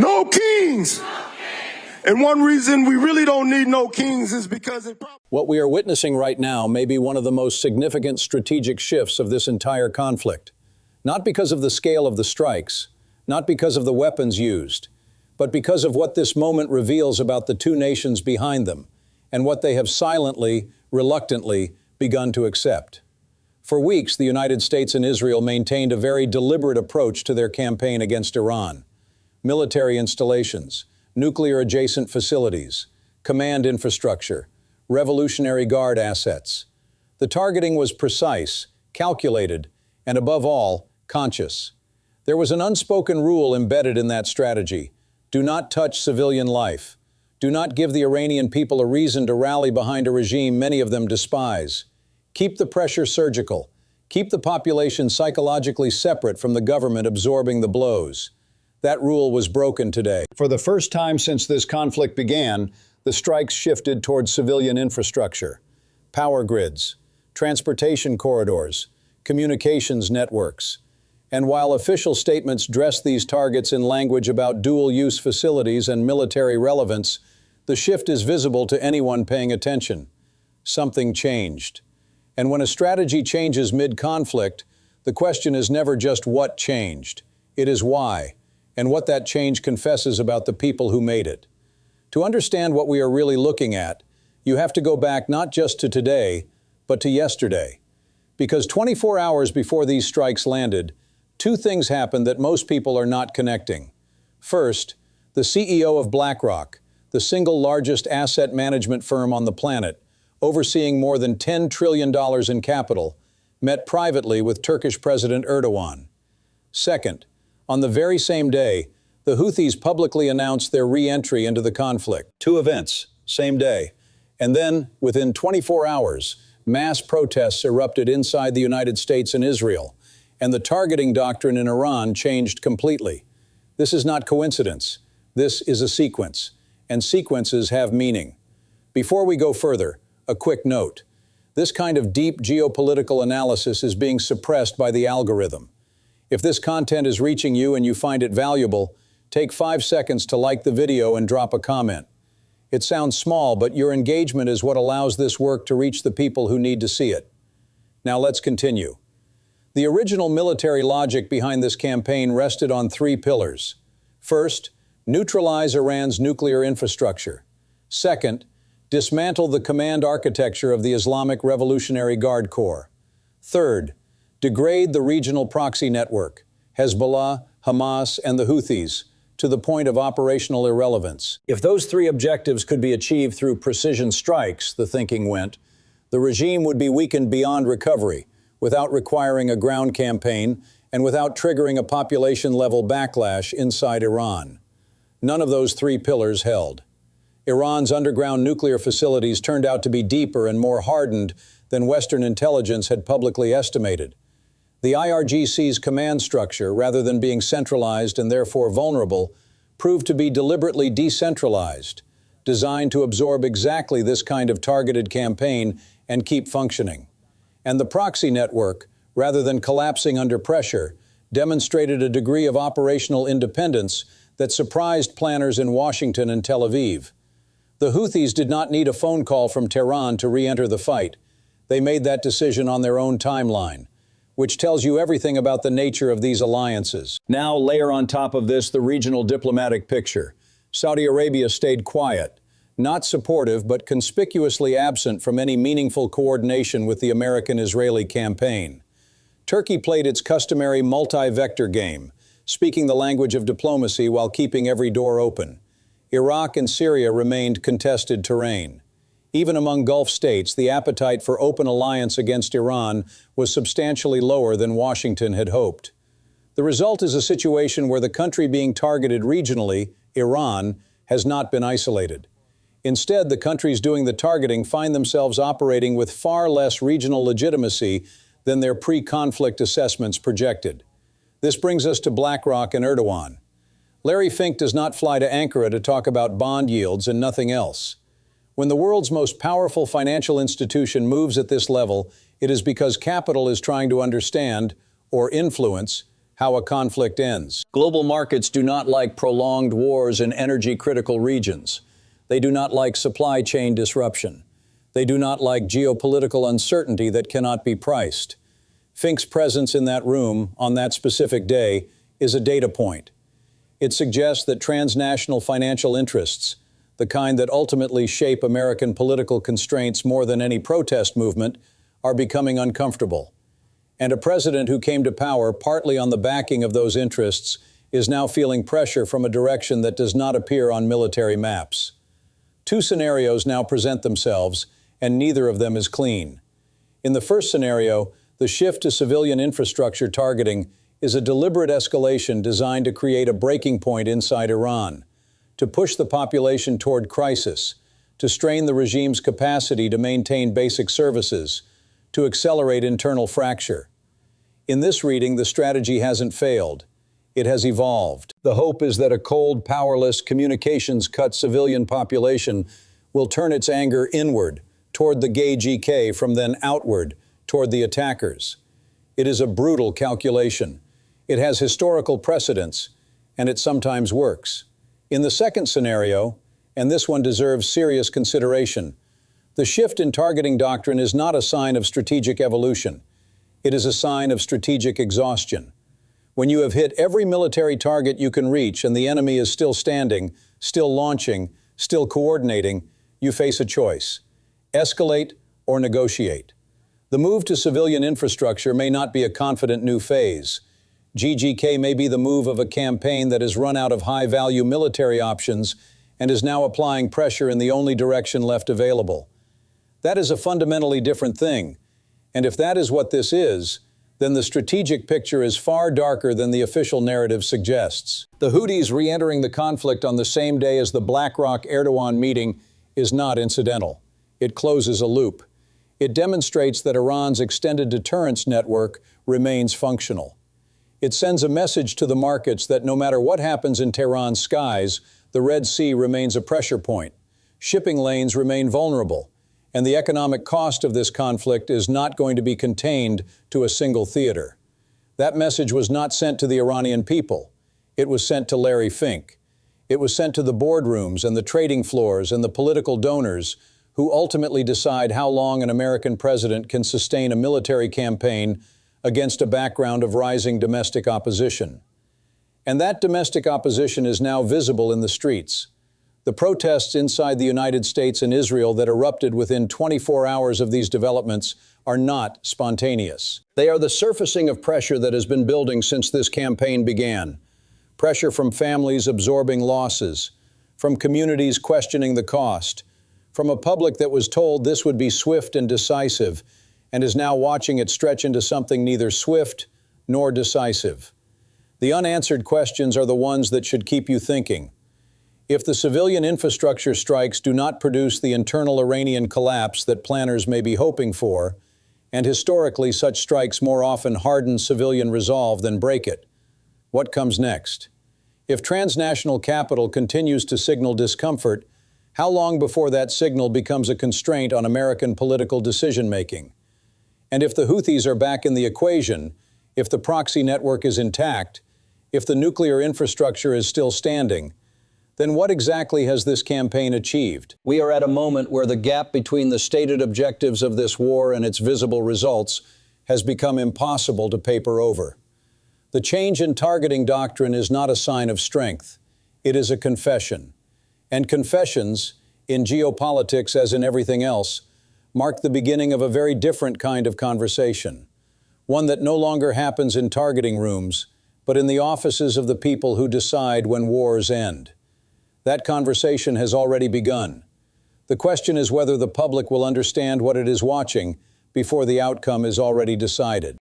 No kings. And one reason we really don't need no kings is because What we are witnessing right now may be one of the most significant strategic shifts of this entire conflict. Not because of the scale of the strikes, not because of the weapons used, but because of what this moment reveals about the two nations behind them and what they have silently, reluctantly begun to accept. For weeks, the United States and Israel maintained a very deliberate approach to their campaign against Iran. Military installations, nuclear-adjacent facilities, command infrastructure, Revolutionary Guard assets. The targeting was precise, calculated, and above all, conscious. There was an unspoken rule embedded in that strategy. Do not touch civilian life. Do not give the Iranian people a reason to rally behind a regime many of them despise. Keep the pressure surgical. Keep the population psychologically separate from the government absorbing the blows. That rule was broken today. For the first time since this conflict began, the strikes shifted towards civilian infrastructure, power grids, transportation corridors, communications networks. And while official statements dress these targets in language about dual-use facilities and military relevance, the shift is visible to anyone paying attention. Something changed. And when a strategy changes mid-conflict, the question is never just what changed. It is why, and what that change confesses about the people who made it. To understand what we are really looking at, you have to go back not just to today, but to yesterday. Because 24 hours before these strikes landed, two things happened that most people are not connecting. First, the CEO of BlackRock, the single largest asset management firm on the planet, overseeing more than $10 trillion in capital, met privately with Turkish President Erdogan. Second, on the very same day, the Houthis publicly announced their re-entry into the conflict. Two events, same day. And then, within 24 hours, mass protests erupted inside the United States and Israel, and the targeting doctrine in Iran changed completely. This is not coincidence. This is a sequence, and sequences have meaning. Before we go further, a quick note. This kind of deep geopolitical analysis is being suppressed by the algorithm. If this content is reaching you and you find it valuable, take 5 seconds to like the video and drop a comment. It sounds small, but your engagement is what allows this work to reach the people who need to see it. Now let's continue. The original military logic behind this campaign rested on 3 pillars. First, neutralize Iran's nuclear infrastructure. Second, dismantle the command architecture of the Islamic Revolutionary Guard Corps. Third, degrade the regional proxy network, Hezbollah, Hamas, and the Houthis, to the point of operational irrelevance. If those 3 objectives could be achieved through precision strikes, the thinking went, the regime would be weakened beyond recovery, without requiring a ground campaign and without triggering a population-level backlash inside Iran. None of those 3 pillars held. Iran's underground nuclear facilities turned out to be deeper and more hardened than Western intelligence had publicly estimated. The IRGC's command structure, rather than being centralized and therefore vulnerable, proved to be deliberately decentralized, designed to absorb exactly this kind of targeted campaign and keep functioning. And the proxy network, rather than collapsing under pressure, demonstrated a degree of operational independence that surprised planners in Washington and Tel Aviv. The Houthis did not need a phone call from Tehran to re-enter the fight. They made that decision on their own timeline, which tells you everything about the nature of these alliances. Now layer on top of this the regional diplomatic picture. Saudi Arabia stayed quiet, not supportive but conspicuously absent from any meaningful coordination with the American-Israeli campaign. Turkey played its customary multi-vector game, speaking the language of diplomacy while keeping every door open. Iraq and Syria remained contested terrain. Even among Gulf states, the appetite for open alliance against Iran was substantially lower than Washington had hoped. The result is a situation where the country being targeted regionally, Iran, has not been isolated. Instead, the countries doing the targeting find themselves operating with far less regional legitimacy than their pre-conflict assessments projected. This brings us to BlackRock and Erdogan. Larry Fink does not fly to Ankara to talk about bond yields and nothing else. When the world's most powerful financial institution moves at this level, it is because capital is trying to understand, or influence, how a conflict ends. Global markets do not like prolonged wars in energy-critical regions. They do not like supply chain disruption. They do not like geopolitical uncertainty that cannot be priced. Fink's presence in that room on that specific day is a data point. It suggests that transnational financial interests, the kind that ultimately shape American political constraints more than any protest movement, are becoming uncomfortable. And a president who came to power partly on the backing of those interests is now feeling pressure from a direction that does not appear on military maps. Two scenarios now present themselves, and neither of them is clean. In the first scenario, the shift to civilian infrastructure targeting is a deliberate escalation designed to create a breaking point inside Iran, to push the population toward crisis, to strain the regime's capacity to maintain basic services, to accelerate internal fracture. In this reading, the strategy hasn't failed. It has evolved. The hope is that a cold, powerless, communications-cut civilian population will turn its anger inward, toward the gay GK, from then outward, toward the attackers. It is a brutal calculation. It has historical precedents, and it sometimes works. In the second scenario, and this one deserves serious consideration, the shift in targeting doctrine is not a sign of strategic evolution. It is a sign of strategic exhaustion. When you have hit every military target you can reach and the enemy is still standing, still launching, still coordinating, you face a choice: escalate or negotiate. The move to civilian infrastructure may not be a confident new phase. GGK may be the move of a campaign that has run out of high-value military options and is now applying pressure in the only direction left available. That is a fundamentally different thing. And if that is what this is, then the strategic picture is far darker than the official narrative suggests. The Houthis re-entering the conflict on the same day as the BlackRock-Erdogan meeting is not incidental. It closes a loop. It demonstrates that Iran's extended deterrence network remains functional. It sends a message to the markets that no matter what happens in Tehran's skies, the Red Sea remains a pressure point. Shipping lanes remain vulnerable. And the economic cost of this conflict is not going to be contained to a single theater. That message was not sent to the Iranian people. It was sent to Larry Fink. It was sent to the boardrooms and the trading floors and the political donors who ultimately decide how long an American president can sustain a military campaign against a background of rising domestic opposition. And that domestic opposition is now visible in the streets. The protests inside the United States and Israel that erupted within 24 hours of these developments are not spontaneous. They are the surfacing of pressure that has been building since this campaign began. Pressure from families absorbing losses, from communities questioning the cost, from a public that was told this would be swift and decisive and is now watching it stretch into something neither swift nor decisive. The unanswered questions are the ones that should keep you thinking. If the civilian infrastructure strikes do not produce the internal Iranian collapse that planners may be hoping for, and historically such strikes more often harden civilian resolve than break it, what comes next? If transnational capital continues to signal discomfort, how long before that signal becomes a constraint on American political decision-making? And if the Houthis are back in the equation, if the proxy network is intact, if the nuclear infrastructure is still standing, then what exactly has this campaign achieved? We are at a moment where the gap between the stated objectives of this war and its visible results has become impossible to paper over. The change in targeting doctrine is not a sign of strength. It is a confession. And confessions, in geopolitics as in everything else, mark the beginning of a very different kind of conversation. One that no longer happens in targeting rooms, but in the offices of the people who decide when wars end. That conversation has already begun. The question is whether the public will understand what it is watching before the outcome is already decided.